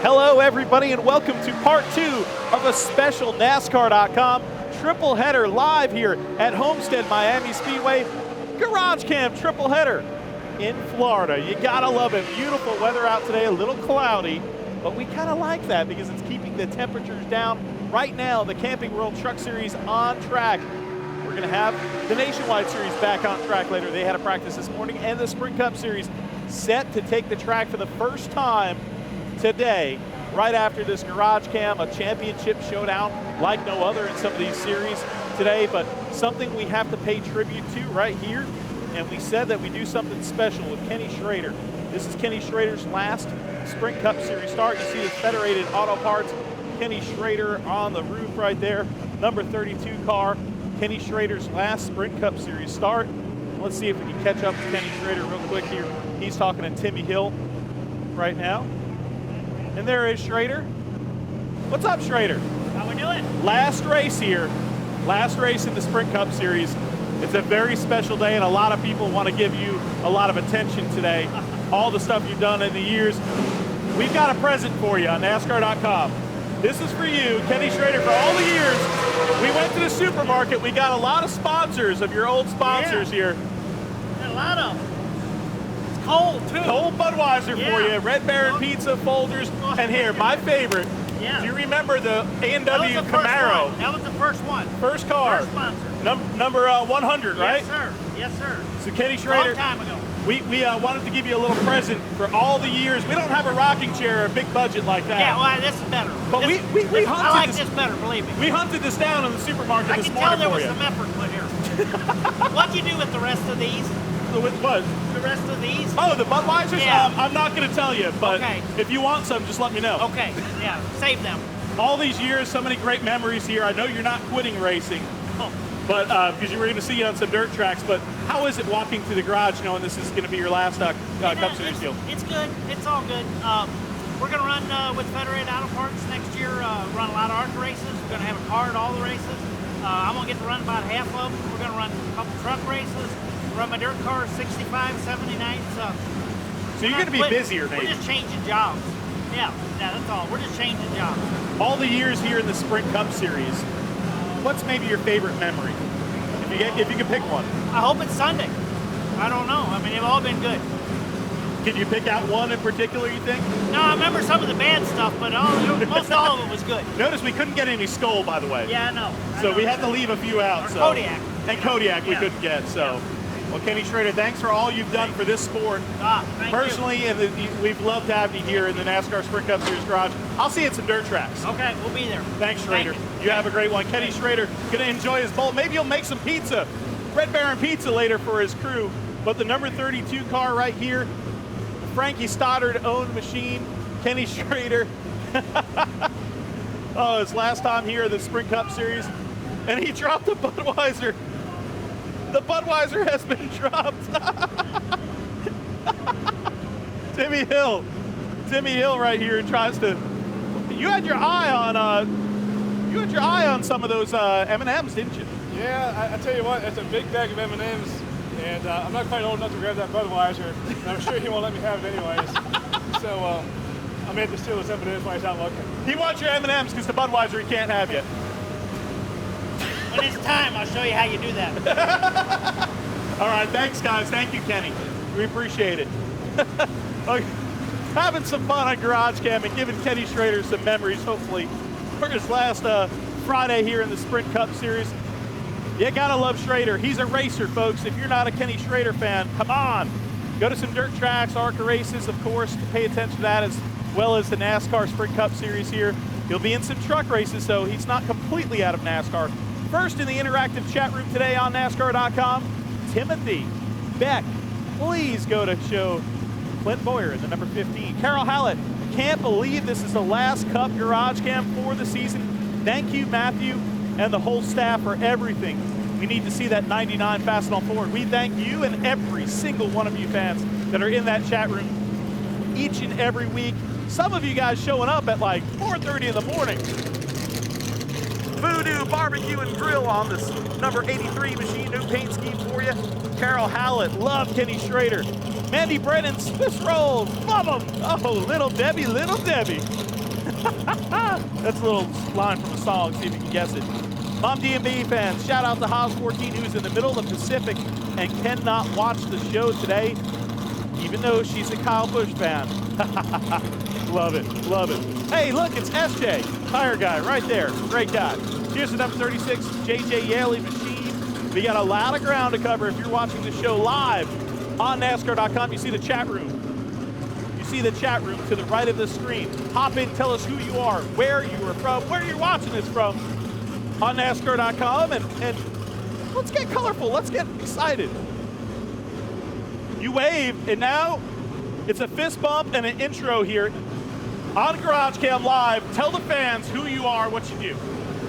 Hello, everybody, and welcome to part 2 of a special NASCAR.com triple header live here at Homestead-Miami Speedway. GarageCam triple header in Florida. You gotta love it. Beautiful weather out today, a little cloudy, but we kind of like that because it's keeping the temperatures down. Right now, the Camping World Truck Series on track. We're gonna have the Nationwide Series back on track later. They had a practice this morning, and the Sprint Cup Series set to take the track for the first time today, right after this GarageCam, a championship showdown like no other in some of these series today, but something we have to pay tribute to right here. And we said that we do something special with Kenny Schrader. This is Kenny Schrader's last Sprint Cup Series start. You see his Federated Auto Parts, Kenny Schrader on the roof right there, number 32 car. Kenny Schrader's last Sprint Cup Series start. Let's see if we can catch up with Kenny Schrader real quick here. He's talking to Timmy Hill right now. And there is Schrader. What's up, Schrader? How we doing? Last race here. Last race in the Sprint Cup Series. It's a very special day, and a lot of people want to give you a lot of attention today. All the stuff you've done in the years. We've got a present for you on NASCAR.com. This is for you, Kenny Schrader, for all the years. We went to the supermarket. We got a lot of sponsors of your old sponsors here. Got a lot of them. It's cold, too. Cold Budweiser for you. Red Baron Pizza, Folgers, and here, my favorite. Yeah. Do you remember the A&W That was the Camaro? First one. That was the first one. First car. First sponsor. Number 100, right? Yes, sir. Yes, sir. So Kenny Schrader, Long time ago. we wanted to give you a little present for all the years. We don't have a rocking chair or a big budget like that. Yeah, well, this is better. But this, we hunted I like this better, believe me. We hunted this down in the supermarket I this can tell morning there for was you. some effort put here. What'd you do with the rest of these? With what? The rest of these? Oh, the Budweisers? Yeah. I'm not going to tell you, but Okay. if you want some, just let me know. Okay, yeah, save them. All these years, so many great memories here. I know you're not quitting racing, Oh. but because you were going to see you on some dirt tracks. But how is it walking through the garage knowing this is going to be your last Cup Series deal? It's good. It's all good. We're going to run with Federated Auto Parts next year, run a lot of ARCA races. We're going to have a car at all the races. I'm going to get to run about half of them. We're going to run a couple truck races, run my dirt car 65, 79. So you're going to be busier, Nate. We're just changing jobs. Yeah, that's all. We're just changing jobs. All the years here in the Sprint Cup Series, what's maybe your favorite memory? If you could pick one. I hope it's Sunday. I don't know. I mean, they've all been good. Can you pick out one in particular, you think? No, I remember some of the bad stuff, but most all of it was good. Notice we couldn't get any Skull, by the way. Yeah, I know. So we had to leave a few out. Or Kodiak. And Kodiak we Yeah. couldn't get, so. Well, Kenny Schrader, thanks for all you've done for this sport. Thank Personally, and we've loved having you here in the NASCAR Sprint Cup Series garage. I'll see you at some dirt tracks. Okay, we'll be there. Thanks, Schrader. Thank You have a great one. Kenny Schrader gonna enjoy his bowl. Maybe he'll make some pizza, Red Baron Pizza later for his crew. But the number 32 car right here, Frankie Stoddard-owned machine, Kenny Schrader. Oh, his last time here at the Sprint Cup Series, and he dropped the Budweiser. The Budweiser has been dropped. Timmy Hill right here tries to. You had your eye on some of those M&Ms, didn't you? Yeah, I tell you what, it's a big bag of M&Ms, and I'm not quite old enough to grab that Budweiser, and I'm sure he won't let me have it anyways. So I may have to steal his M&Ms while he's out looking. He wants your M&Ms because the Budweiser he can't have yet. When it's time, I'll show you how you do that. All right, thanks, guys. Thank you, Kenny. We appreciate it. Okay. Having some fun on GarageCam and giving Kenny Schrader some memories, hopefully, for his last Friday here in the Sprint Cup Series. You gotta love Schrader. He's a racer, folks. If you're not a Kenny Schrader fan, come on. Go to some dirt tracks, ARCA races, of course, to pay attention to that, as well as the NASCAR Sprint Cup Series here. He'll be in some truck races, so he's not completely out of NASCAR. First in the interactive chat room today on NASCAR.com, Timothy Beck. Please go to show Clint Boyer in the number 15. Carol Hallett, can't believe this is the last Cup GarageCam for the season. Thank you, Matthew, and the whole staff for everything. We need to see that 99 fasten on forward. We thank you and every single one of you fans that are in that chat room each and every week. Some of you guys showing up at like 4:30 in the morning. Voodoo Barbecue and Grill on this number 83 machine, new paint scheme for you. Carol Hallett, love Kenny Schrader. Mandy Brennan, Swiss rolls, love them. Oh, little Debbie, little Debbie. That's a little line from a song, see if you can guess it. Mom D&B fans, shout out to Haas14 who's in the middle of the Pacific and cannot watch the show today, even though she's a Kyle Busch fan. Love it, love it. Hey, look, it's SJ, tire guy right there, great guy. Here's the number 36, JJ Yaley Machine. We got a lot of ground to cover if you're watching the show live on NASCAR.com. You see the chat room. You see the chat room to the right of the screen. Hop in, tell us who you are, where you are from, where you're watching this from on NASCAR.com, and let's get colorful, let's get excited. You wave, and now it's a fist bump and an intro here on GarageCam Live. Tell the fans who you are, what you do.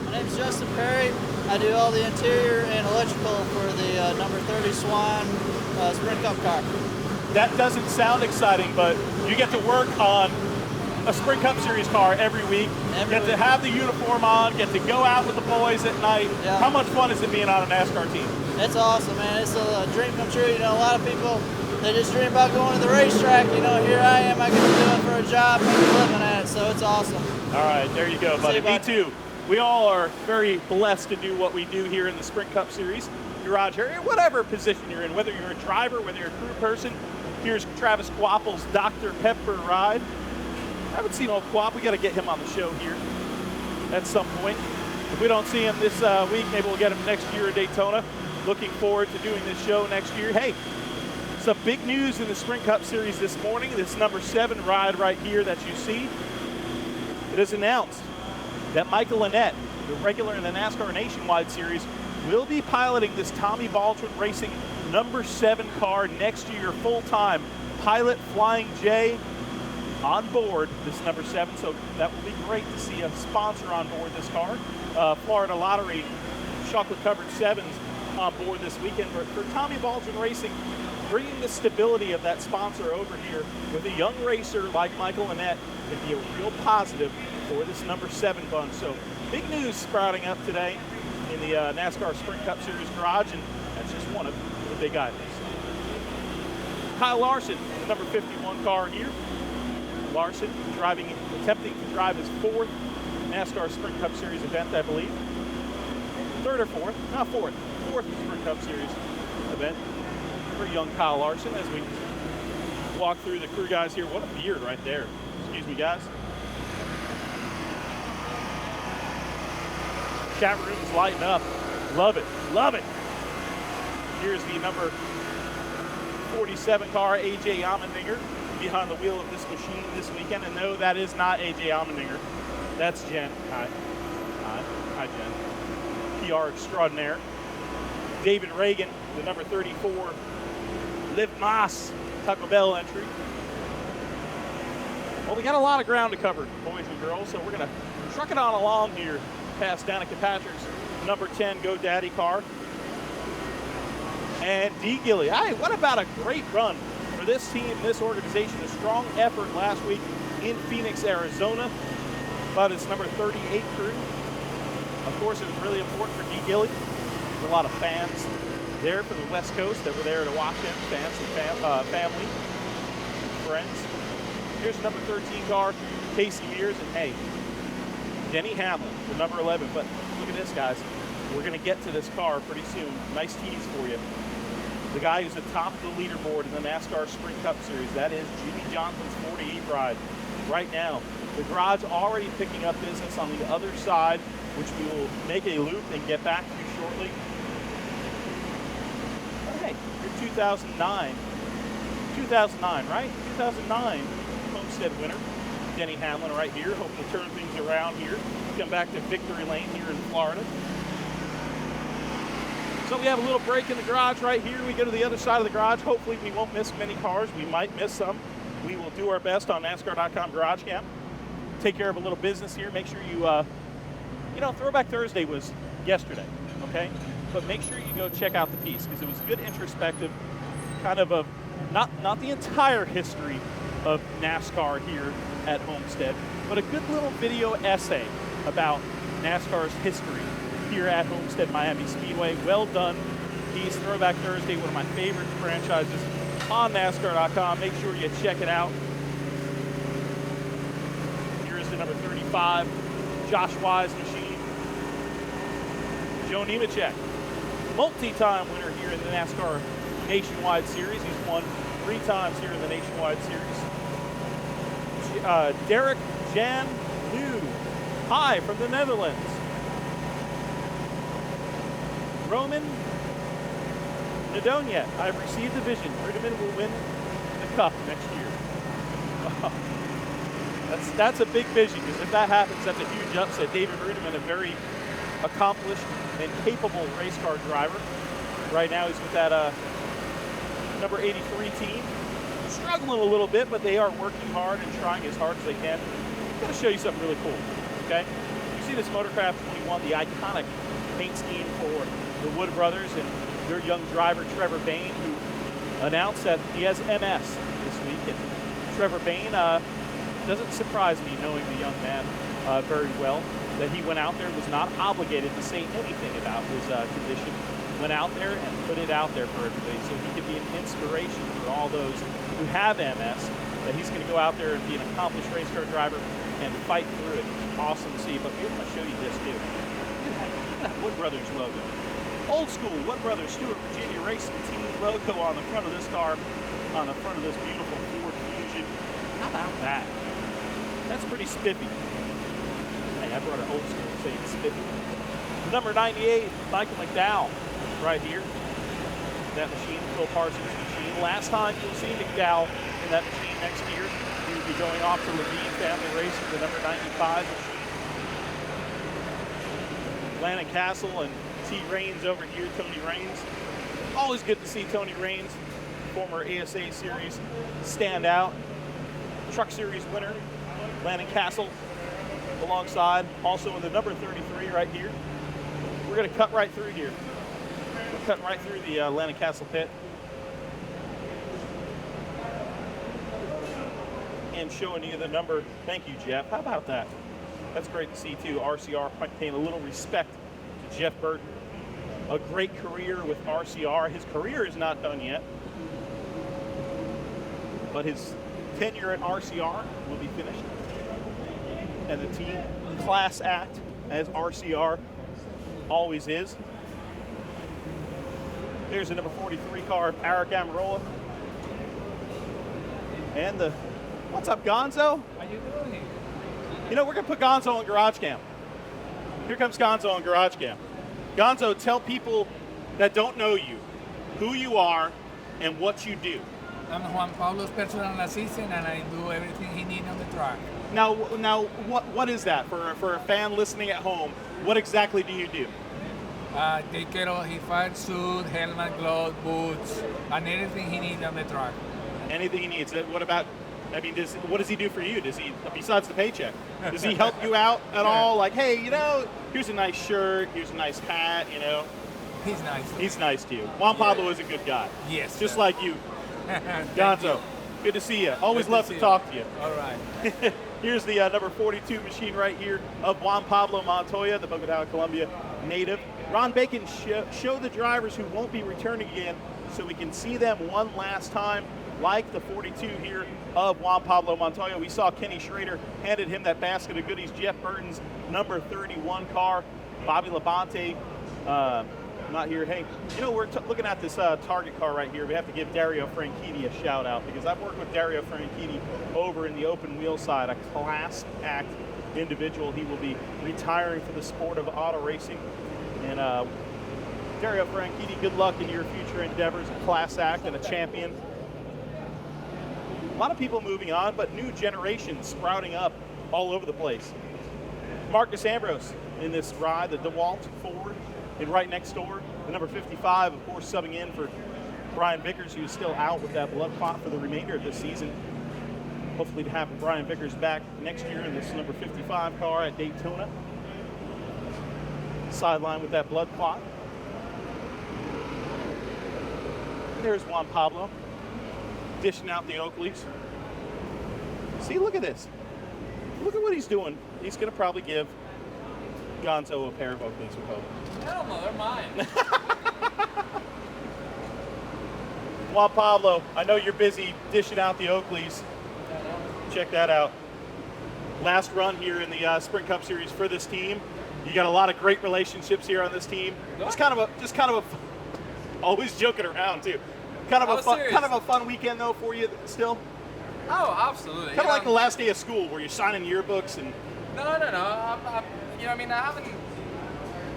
My name's Justin Perry. I do all the interior and electrical for the number 30 Swan Sprint Cup car. That doesn't sound exciting, but you get to work on a Sprint Cup Series car every week. To have the uniform on, get to go out with the boys at night. Yeah. How much fun is it being on a NASCAR team? It's awesome, man. It's a dream come true. You know, a lot of people, they just dream about going to the racetrack. You know, here I am. I get to do it for a job, make a living at it, so it's awesome. All right, there you go, buddy. Me too. We all are very blessed to do what we do here in the Sprint Cup Series garage area, whatever position you're in, whether you're a driver, whether you're a crew person. Here's Travis Quapple's Dr. Pepper ride. I haven't seen old Quap. We got to get him on the show here at some point. If we don't see him this week, maybe we'll get him next year at Daytona. Looking forward to doing this show next year. Hey, some big news in the Sprint Cup Series this morning. This number 7 ride right here that you see. It is announced that Michael Annett, the regular in the NASCAR Nationwide Series, will be piloting this Tommy Baldwin Racing number 7 car next year full-time. Pilot Flying J on board this number 7, so that will be great to see a sponsor on board this car. Florida Lottery chocolate-covered 7s on board this weekend. But for Tommy Baldwin Racing, bringing the stability of that sponsor over here with a young racer like Michael Annett can be a real positive for this number 7 bunch. So big news sprouting up today in the NASCAR Sprint Cup Series garage, and that's just one of the big items. Kyle Larson, the number 51 car here. Larson attempting to drive his 4th NASCAR Sprint Cup Series event, I believe. 3rd or 4th? Not 4th. 4th Sprint Cup Series event for young Kyle Larson as we walk through the crew guys here. What a beard right there. Excuse me, guys. Chat room is lighting up. Love it. Love it. Here's the number 47 car, A.J. Allmendinger, behind the wheel of this machine this weekend. And no, that is not A.J. Allmendinger. That's Jen. Hi. Hi. Hi, Jen. PR extraordinaire. David Reagan, the number 34, Liv Moss, Taco Bell entry. Well, we got a lot of ground to cover, boys and girls, so we're going to truck it on along here past Danica Patrick's number 10 GoDaddy car. And D. Gilly. Hey, what about a great run for this team, this organization? A strong effort last week in Phoenix, Arizona, by this number 38 crew. Of course, it was really important for D. Gilly. There's a lot of fans there from the West Coast that were there to watch him, fans and family, friends. Here's number 13 car, Casey Mears, and hey, Denny Hamlin, the number 11. But look at this, guys. We're going to get to this car pretty soon. Nice tease for you. The guy who's atop the leaderboard in the NASCAR Sprint Cup Series, that is Jimmy Johnson's 48 ride right now. The garage already picking up business on the other side, which we will make a loop and get back to you shortly. Okay, your 2009, right? 2009 Homestead winner, Denny Hamlin right here, hoping to turn things around here. Come back to victory lane here in Florida. So we have a little break in the garage right here. We go to the other side of the garage. Hopefully we won't miss many cars. We might miss some. We will do our best on NASCAR.com GarageCam. Take care of a little business here. Make sure you, Throwback Thursday was yesterday, okay? But make sure you go check out the piece because it was a good introspective, kind of a, not the entire history of NASCAR here at Homestead, but a good little video essay about NASCAR's history here at Homestead-Miami Speedway. Well done piece. Throwback Thursday, one of my favorite franchises on NASCAR.com. Make sure you check it out. Here's the number 35, Josh Wise machine. Joe Nemechek, multi-time winner here in the NASCAR Nationwide Series. He's won 3 times here in the Nationwide Series. Derek Jan New, hi from the Netherlands. Roman Nadonja, I've received the vision. Rudiman will win the Cup next year. That's a big vision, because if that happens, that's a huge upset. David Rudiman, a very accomplished and capable race car driver. Right now he's with that number 83 team. Struggling a little bit, but they are working hard and trying as hard as they can. I'm going to show you something really cool, okay? You see this Motorcraft 21, the iconic paint scheme for the Wood brothers and their young driver, Trevor Bayne, who announced that he has MS this week. And Trevor Bayne doesn't surprise me, knowing the young man very well, that he went out there, was not obligated to say anything about his condition. Went out there and put it out there for everybody, so he could be an inspiration for all those who have MS, that he's going to go out there and be an accomplished race car driver and fight through it. Awesome to see. But here, I'm going to show you this too. Look at that Wood Brothers logo. Old school Wood Brothers Stewart Virginia Racing Team logo on the front of this car, on the front of this beautiful Ford Fusion. How about that? That's pretty spiffy. Hey, I brought an old school saying spiffy. Number 98, Michael McDowell, right here. That machine, Phil Parsons' machine. Last time you'll see McDowell in that machine next year, he will be going off to Levine Family Racing, the number 95 machine. Landon Castle and T. Raines over here, Tony Raines. Always good to see Tony Raines, former ASA Series standout, Truck Series winner. Landon Castle alongside, also in the number 33 right here. We're going to cut right through here. We're cutting right through the Landon Castle pit. And showing you the number. Thank you, Jeff. How about that? That's great to see, too. RCR paying a little respect to Jeff Burton. A great career with RCR. His career is not done yet, but his tenure at RCR will be finished. And the team class act, as RCR always is. There's the number 43 car, Eric Amarola. And the, what's up, Gonzo? How you doing? You know, we're going to put Gonzo on GarageCam. Here comes Gonzo on GarageCam. Gonzo, tell people that don't know you who you are and what you do. I'm Juan Pablo's personal assistant, and I do everything he needs on the track. Now, what is that for a fan listening at home? What exactly do you do? Take care of his fire suit, helmet, gloves, boots, and everything he needs on the track. Anything he needs. What about? I mean, what does he do for you? Does he, besides the paycheck, does he help you out at all? Like, hey, you know, here's a nice shirt, here's a nice hat, you know. He's nice. He's nice to you. Juan Pablo is a good guy. Yes. Just sir. like you. Gonzo, good to see you. Always love to talk to you. All right. Here's the number 42 machine right here of Juan Pablo Montoya, the Bogota, Colombia native. Ron Bacon, show the drivers who won't be returning again so we can see them one last time, like the 42 here of Juan Pablo Montoya. We saw Kenny Schrader handed him that basket of goodies. Jeff Burton's number 31 car. Bobby Labonte, not here. Hey, you know, we're looking at this Target car right here. We have to give Dario Franchitti a shout out, because I've worked with Dario Franchitti over in the open wheel side, a class act individual. He will be retiring for the sport of auto racing. And Dario Franchitti, good luck in your future endeavors, a class act and a champion. A lot of people moving on, but new generations sprouting up all over the place. Marcus Ambrose in this ride, the DeWalt Ford. And right next door, the number 55, of course, subbing in for Brian Vickers, who's still out with that blood clot for the remainder of this season. Hopefully to have Brian Vickers back next year in this number 55 car at Daytona. Sideline with that blood clot. There's Juan Pablo, dishing out the Oakleys. See, look at this. Look at what he's doing. He's going to probably give Gonzo a pair of Oakleys, we hope. Hell no, they're mine. Juan Pablo, I know you're busy dishing out the Oakleys. Check that out. Last run here in the Sprint Cup Series for this team. You got a lot of great relationships here on this team. Just kind of a, always joking around too. Kind of a fun weekend though for you still. Oh, absolutely. Kind of like the last day of school where you're signing yearbooks and. No. You know, I mean, I haven't.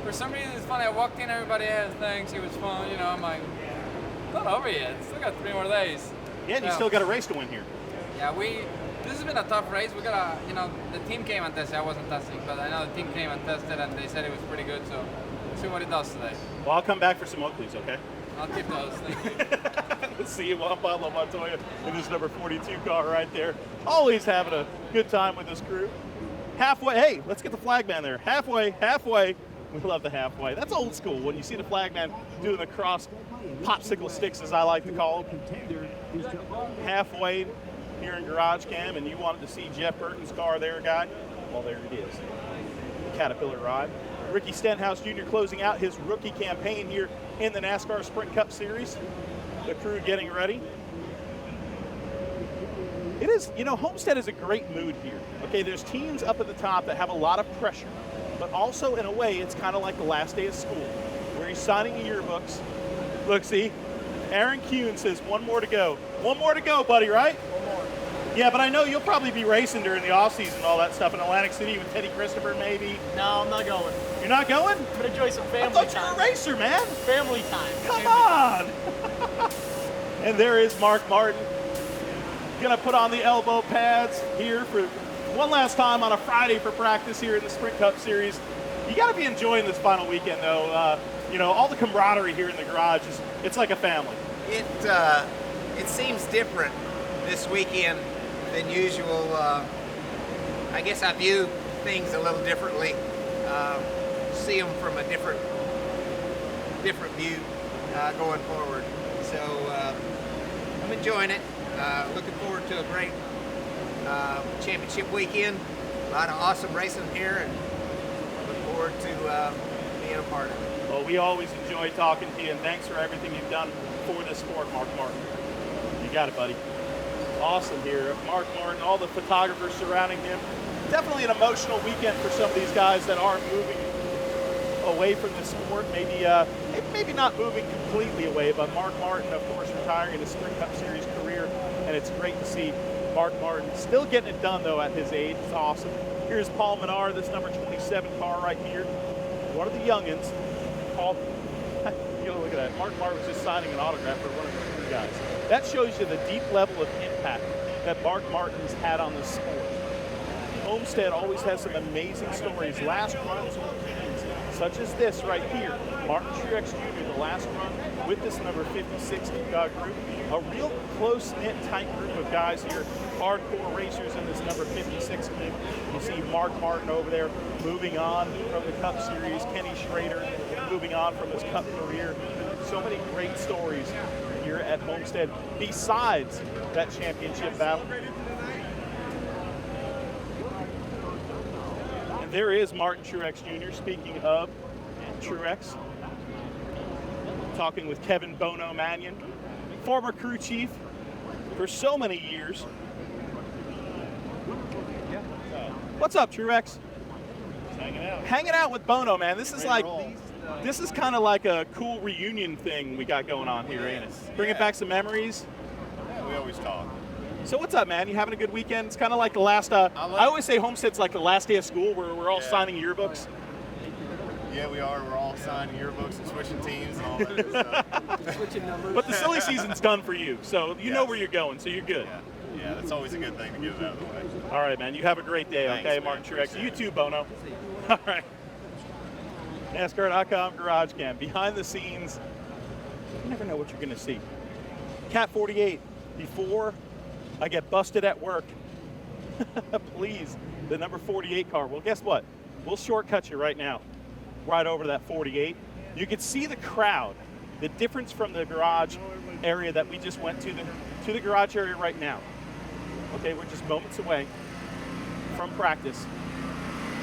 For some reason, it's funny. I walked in, everybody has things. It was fun. You know, I'm like, it's not over yet. Still got 3 more days. Yeah, and you still got a race to win here. Yeah, this has been a tough race. We got you know, the team came and tested. I wasn't testing, but I know the team came and tested, and they said it was pretty good. So, we'll see what it does today. Well, I'll come back for some Oakleys, okay? I'll keep those. Thank you. Let's see Juan Pablo Montoya in his number 42 car right there. Always having a good time with his crew. Halfway, hey, let's get the flagman there. Halfway. We love the halfway. That's old school when you see the flagman doing the cross popsicle sticks, as I like to call them. Halfway here in GarageCam, and you wanted to see Jeff Burton's car there, guy. Well, there it is. The Caterpillar ride. Ricky Stenhouse Jr. closing out his rookie campaign here in the NASCAR Sprint Cup Series. The crew getting ready. It is, you know, Homestead is a great mood here. Okay, there's teams up at the top that have a lot of pressure, but also in a way, it's kind of like the last day of school, where you're signing your yearbooks. Look, see, Aaron Kuhn says 1 more to go. 1 more to go, buddy, right? 1 more. Yeah, but I know you'll probably be racing during the offseason and all that stuff in Atlantic City with Teddy Christopher, maybe. No, I'm not going. You're not going? I'm gonna enjoy some I family thought time. you were a racer, man. Family time. Come on. And there is Mark Martin. Gonna put on the elbow pads here for one last time on a Friday for practice here in the Sprint Cup Series. You gotta be enjoying this final weekend though. You know, all the camaraderie here in the garage, it's like a family. It seems different this weekend than usual. I guess I view things a little differently. See them from a different view going forward. So I'm enjoying it. Looking forward to a great championship weekend. A lot of awesome racing here, and look forward to being a part of it. Well, we always enjoy talking to you, and thanks for everything you've done for this sport, Mark Martin. You got it, buddy. Awesome here. Mark Martin, all the photographers surrounding him. Definitely an emotional weekend for some of these guys that are moving away from the sport. Maybe not moving completely away, but Mark Martin, of course, retiring in his Sprint Cup Series career, and it's great to see Mark Martin still getting it done, though, at his age. It's awesome. Here's Paul Menard, this number 27 car right here. One of the youngins. Paul, you know, look at that. Mark Martin was just signing an autograph for one of the crew guys. That shows you the deep level of impact that Mark Martin's had on the sport. Homestead always has some amazing stories. Last runs with teams, such as this right here. Martin Truex Jr., the last run with this number 56 group. A real close-knit, tight group of guys here. Hardcore racers in this number 56 group. You see Mark Martin over there moving on from the Cup Series. Kenny Schrader moving on from his Cup career. So many great stories here at Homestead besides that championship battle. And there is Martin Truex Jr. Speaking of Truex, talking with Kevin Bono Mannion, former crew chief for so many years. What's up, Truex? Hanging out with Bono, man. This is kind of like a cool reunion thing we got going on here, ain't it? Bringing back some memories. Yeah, we always talk. So what's up, man? You having a good weekend? It's kind of like the last, I always say Homestead's like the last day of school where we're all signing yearbooks. Yeah, we are. We're all signing yearbooks and switching teams and all that stuff. Switching numbers. But the silly season's done for you, so you know where you're going, so you're good. Yeah, that's always a good thing to get it out of the way. All right, man. You have a great day, Thanks, okay, man. Martin Truex? You too, Bono. All right. NASCAR.com GarageCam. Behind the scenes, you never know what you're going to see. Cat 48, before I get busted at work, please, the number 48 car. Well, guess what? We'll shortcut you right now. Right over that 48. You can see the crowd, the difference from the garage area that we just went to the garage area right now. Okay, we're just moments away from practice.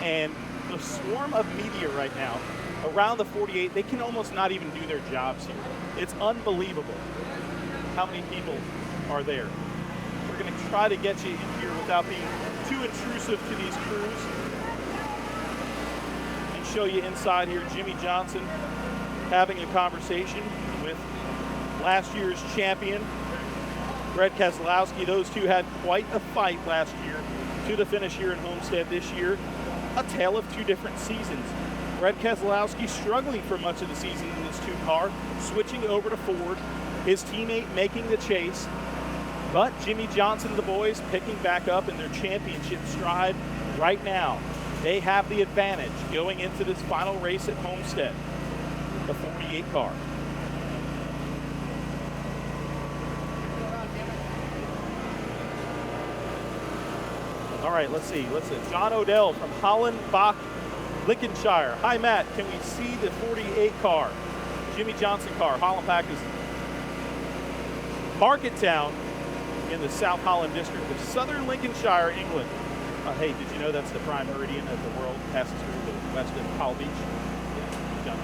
And the swarm of media right now around the 48, they can almost not even do their jobs here. It's unbelievable. how many people are there. We're going to try to get you in here without being too intrusive to these crews and show you inside here. Jimmy Johnson having a conversation with last year's champion, Brett Keselowski. Those two had quite a fight last year to the finish here in Homestead this year. A tale of two different seasons. Brett Keselowski struggling for much of the season in this 2 car, switching over to Ford, his teammate making the chase, but Jimmy Johnson, the boys, picking back up in their championship stride right now. They have the advantage going into this final race at Homestead, the 48 car. All right, let's see. John Odell from Hollenbach, Lincolnshire. Hi, Matt. Can we see the 48 car? Jimmy Johnson car. Hollenbach is market town in the South Holland district of southern Lincolnshire, England. Hey, did you know that's the prime meridian of the world? Passes through the west of Powell Beach. Yeah, John.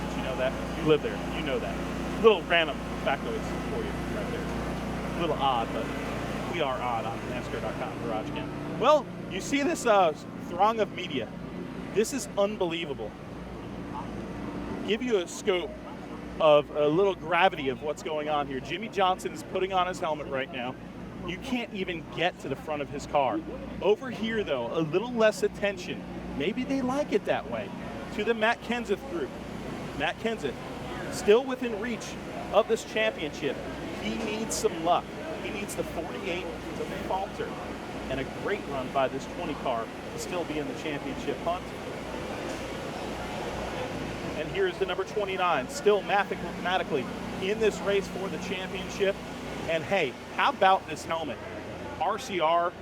Did you know that? You live there. You know that. Little random factoids for you right there. A little odd, but we are odd on NASCAR.com GarageCam. Well, you see this throng of media. This is unbelievable. Give you a scope of a little gravity of what's going on here. Jimmy Johnson is putting on his helmet right now. You can't even get to the front of his car. Over here, though, a little less attention. Maybe they like it that way. To the Matt Kenseth group. Matt Kenseth, still within reach of this championship. He needs some luck. He needs the 48 to falter. And a great run by this 20 car to still be in the championship hunt. And here's the number 29, still mathematically in this race for the championship. And hey, how about this helmet? RCR,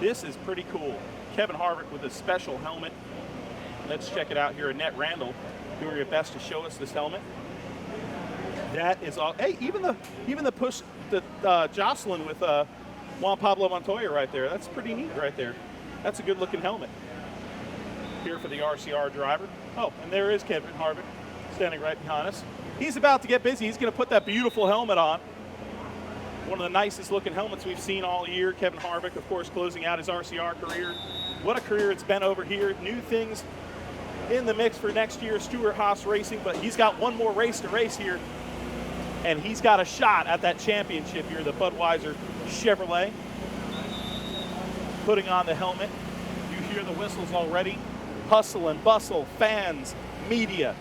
this is pretty cool. Kevin Harvick with a special helmet. Let's check it out here. Annette Randall doing her best to show us this helmet. That is all. Hey, even the push, the Jocelyn with Juan Pablo Montoya right there. That's pretty neat right there. That's a good looking helmet. Here for the RCR driver. Oh, and there is Kevin Harvick standing right behind us. He's about to get busy. He's going to put that beautiful helmet on. One of the nicest looking helmets we've seen all year. Kevin Harvick, of course, closing out his RCR career. What a career it's been over here. New things in the mix for next year, Stuart Haas Racing, but he's got one more race to race here, and he's got a shot at that championship here, the Budweiser Chevrolet. Putting on the helmet. You hear the whistles already. Hustle and bustle, fans, media.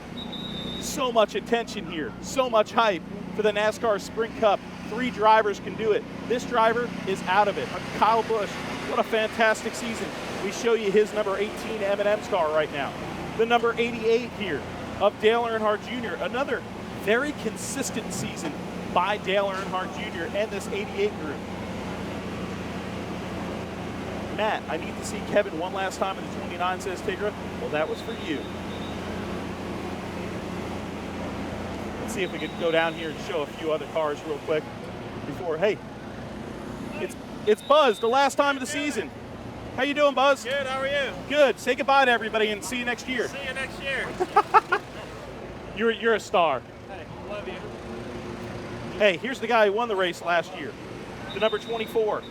So much attention here, so much hype for the NASCAR Sprint Cup. 3 drivers can do it. This driver is out of it. Kyle Busch, what a fantastic season. We show you his number 18 M&M's car right now. The number 88 here of Dale Earnhardt Jr. Another very consistent season by Dale Earnhardt Jr. and this 88 group. Matt, I need to see Kevin one last time in the 29, says Tigra. Well, that was for you. Let's see if we could go down here and show a few other cars real quick before. Hey, it's Buzz, the last time of the season. How you doing, Buzz? Good, how are you? Good. Say goodbye to everybody and see you next year. See you next year. You're a star. Hey, love you. Hey, here's the guy who won the race last year. The number 24,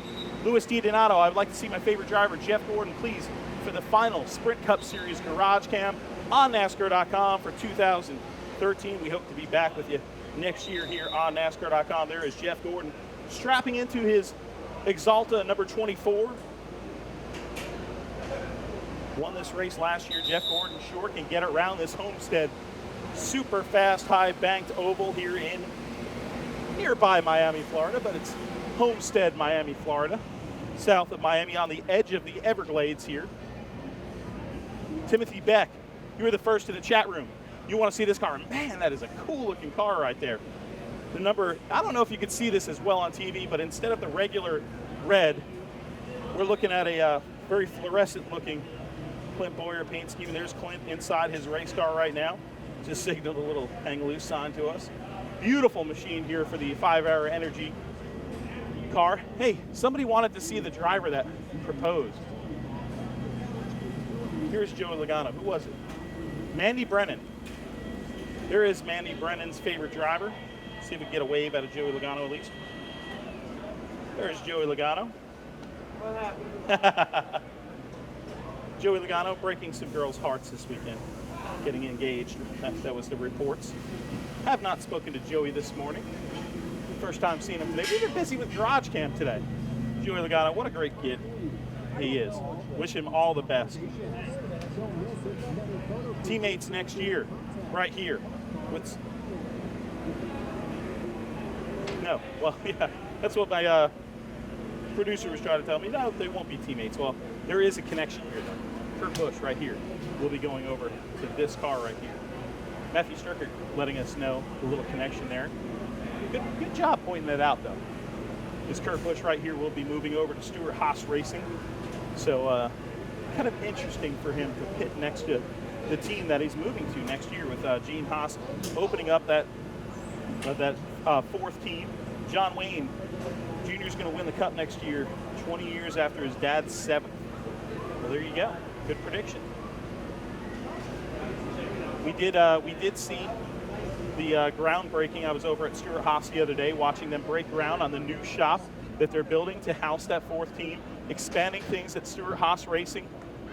Louis DiDonato. I would like to see my favorite driver, Jeff Gordon, please, for the final Sprint Cup Series GarageCam on NASCAR.com for 2013. We hope to be back with you next year here on NASCAR.com. There is Jeff Gordon strapping into his Exalta number 24. Won this race last year. Jeff Gordon sure can get around this Homestead super fast, high banked oval here in nearby Miami, Florida, but it's Homestead-Miami, Florida, south of Miami on the edge of the Everglades here. Timothy Beck, you were the first in the chat room. You want to see this car? Man, that is a cool looking car right there. The number, I don't know if you could see this as well on TV, but instead of the regular red, we're looking at a very fluorescent looking Clint Boyer paint scheme. There's Clint inside his race car right now. Just signaled a little hang loose sign to us. Beautiful machine here for the 5-hour energy car. Hey, somebody wanted to see the driver that proposed. Here's Joey Logano. Who was it? Mandy Brennan. There is Mandy Brennan's favorite driver. See if we can get a wave out of Joey Logano at least. There's Joey Logano. What happened? Joey Logano breaking some girls' hearts this weekend, getting engaged. That was the reports. Have not spoken to Joey this morning. First time seeing him. Maybe they're busy with GarageCam today. Joey Logano, what a great kid he is. Wish him all the best. Teammates next year, right here. No, well, yeah, that's what my producer was trying to tell me. No, they won't be teammates. Well, there is a connection here, though. Kurt Busch, right here, will be going over to this car right here. Matthew Stricker letting us know the little connection there. Good job pointing that out, though. This Kurt Busch right here will be moving over to Stewart-Haas Racing. So kind of interesting for him to pit next to the team that he's moving to next year with Gene Haas opening up that fourth team. John Wayne Jr. is going to win the Cup next year, 20 years after his dad's 7th. Well, there you go. Good prediction. We did see the groundbreaking. I was over at Stewart-Haas the other day watching them break ground on the new shop that they're building to house that fourth team, expanding things at Stewart-Haas Racing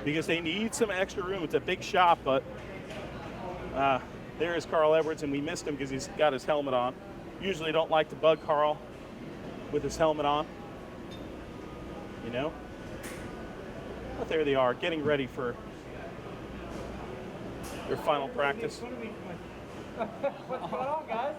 because they need some extra room. It's a big shop, but there is Carl Edwards, and we missed him because he's got his helmet on. Usually don't like to bug Carl with his helmet on, you know. But there they are, getting ready for their final practice. What's going on, guys?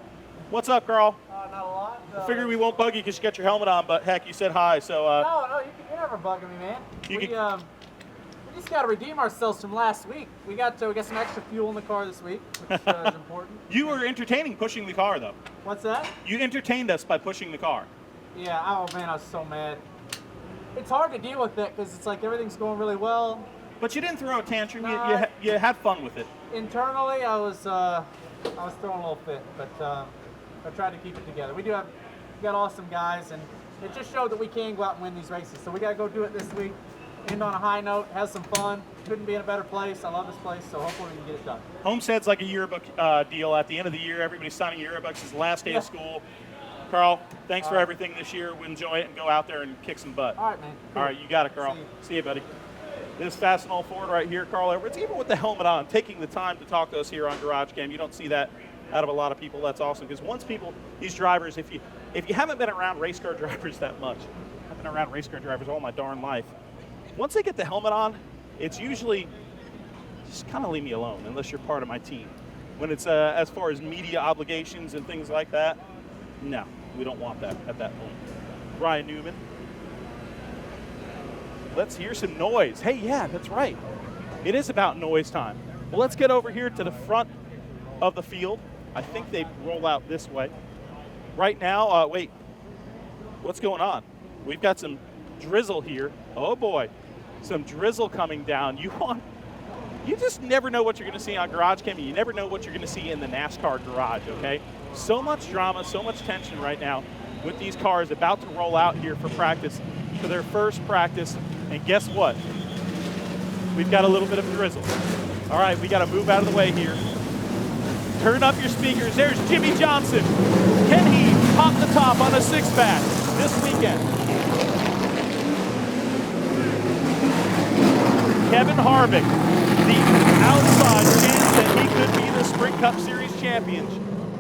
What's up, Carl? Not a lot. I figured we won't bug you because you got your helmet on, but heck, you said hi, so. No, you're never bugging me, man. We just got to redeem ourselves from last week. We got some extra fuel in the car this week, which is important. You were entertaining pushing the car, though. What's that? You entertained us by pushing the car. Yeah, oh man, I was so mad. It's hard to deal with it because it's like everything's going really well. But you didn't throw a tantrum. No, you had fun with it. Internally, I was throwing a little fit, but I tried to keep it together. We got awesome guys, and it just showed that we can go out and win these races. So we got to go do it this week. End on a high note, have some fun. Couldn't be in a better place. I love this place, so hopefully we can get it done. Homestead's like a yearbook deal. At the end of the year, everybody's signing yearbooks. It's the last day of school. Carl, thanks for everything this year. We enjoy it and go out there and kick some butt. All right, man. Cool. All right, you got it, Carl. See you, buddy. This Fast and All Forward right here, Carl Edwards, even with the helmet on, taking the time to talk to us here on GarageCam. You don't see that out of a lot of people. That's awesome, because these drivers, if you haven't been around race car drivers that much, I've been around race car drivers all my darn life. Once they get the helmet on, it's usually just kind of leave me alone unless you're part of my team. When it's as far as media obligations and things like that, no, we don't want that at that point. Ryan Newman. Let's hear some noise. Hey, yeah, that's right. It is about noise time. Well, let's get over here to the front of the field. I think they roll out this way. Right now, wait, what's going on? We've got some drizzle here. Oh boy, some drizzle coming down. You just never know what you're going to see on GarageCam. You never know what you're going to see in the NASCAR garage, okay? So much drama, so much tension right now with these cars about to roll out here for practice, for their first practice. And guess what? We've got a little bit of drizzle. All right, we got to move out of the way here. Turn up your speakers. There's Jimmy Johnson. Can he pop the top on a six-pack this weekend? Kevin Harvick, the outside chance that he could be the Sprint Cup Series champion.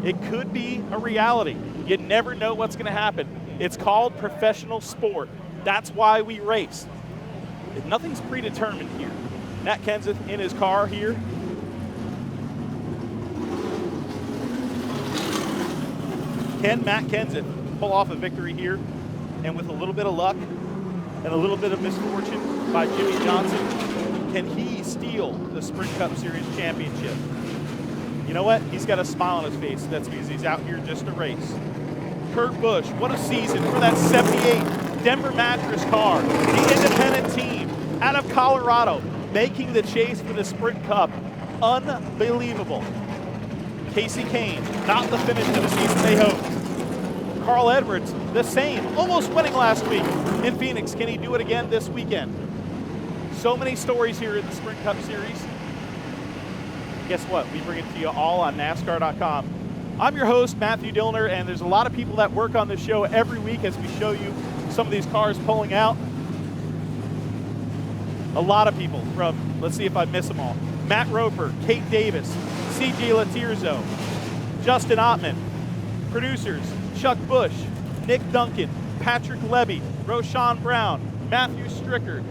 It could be a reality. You never know what's going to happen. It's called professional sport. That's why we race. Nothing's predetermined here. Matt Kenseth in his car here. Can Matt Kenseth pull off a victory here? And with a little bit of luck and a little bit of misfortune by Jimmy Johnson, can he steal the Sprint Cup Series championship? You know what? He's got a smile on his face. That's because he's out here just to race. Kurt Busch, what a season for that 78 Denver Mattress car. The independent team out of Colorado making the chase for the Sprint Cup. Unbelievable. Casey Kane, not the finish of the season they hoped. Carl Edwards, the same, almost winning last week in Phoenix. Can he do it again this weekend? So many stories here in the Sprint Cup Series. Guess what? We bring it to you all on NASCAR.com. I'm your host, Matthew Dillner, and there's a lot of people that work on this show every week as we show you some of these cars pulling out. A lot of people from, let's see if I miss them all, Matt Roper, Kate Davis, CJ Latirzo, Justin Ottman, producers, Chuck Bush, Nick Duncan, Patrick Levy, Roshan Brown, Matthew Stricker.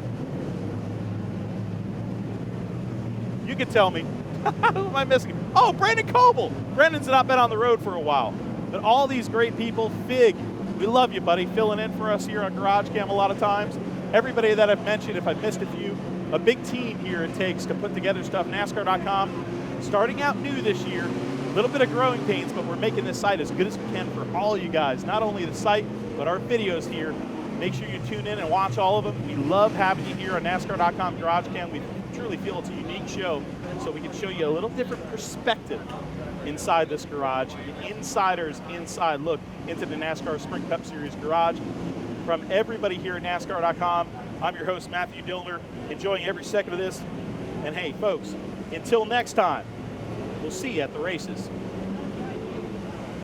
You can tell me. Who am I missing? Oh, Brandon Coble. Brandon's not been on the road for a while. But all these great people, Fig, we love you, buddy, filling in for us here on GarageCam a lot of times. Everybody that I've mentioned, if I missed a few, a big team here it takes to put together stuff. NASCAR.com, starting out new this year. A little bit of growing pains, but we're making this site as good as we can for all you guys. Not only the site, but our videos here. Make sure you tune in and watch all of them. We love having you here on NASCAR.com GarageCam. We truly feel it's a unique show, so we can show you a little different perspective inside this garage, an insider's inside look into the NASCAR Sprint Cup Series garage. From everybody here at NASCAR.com, I'm your host, Matthew Dillner, enjoying every second of this. And hey, folks, until next time, we'll see you at the races.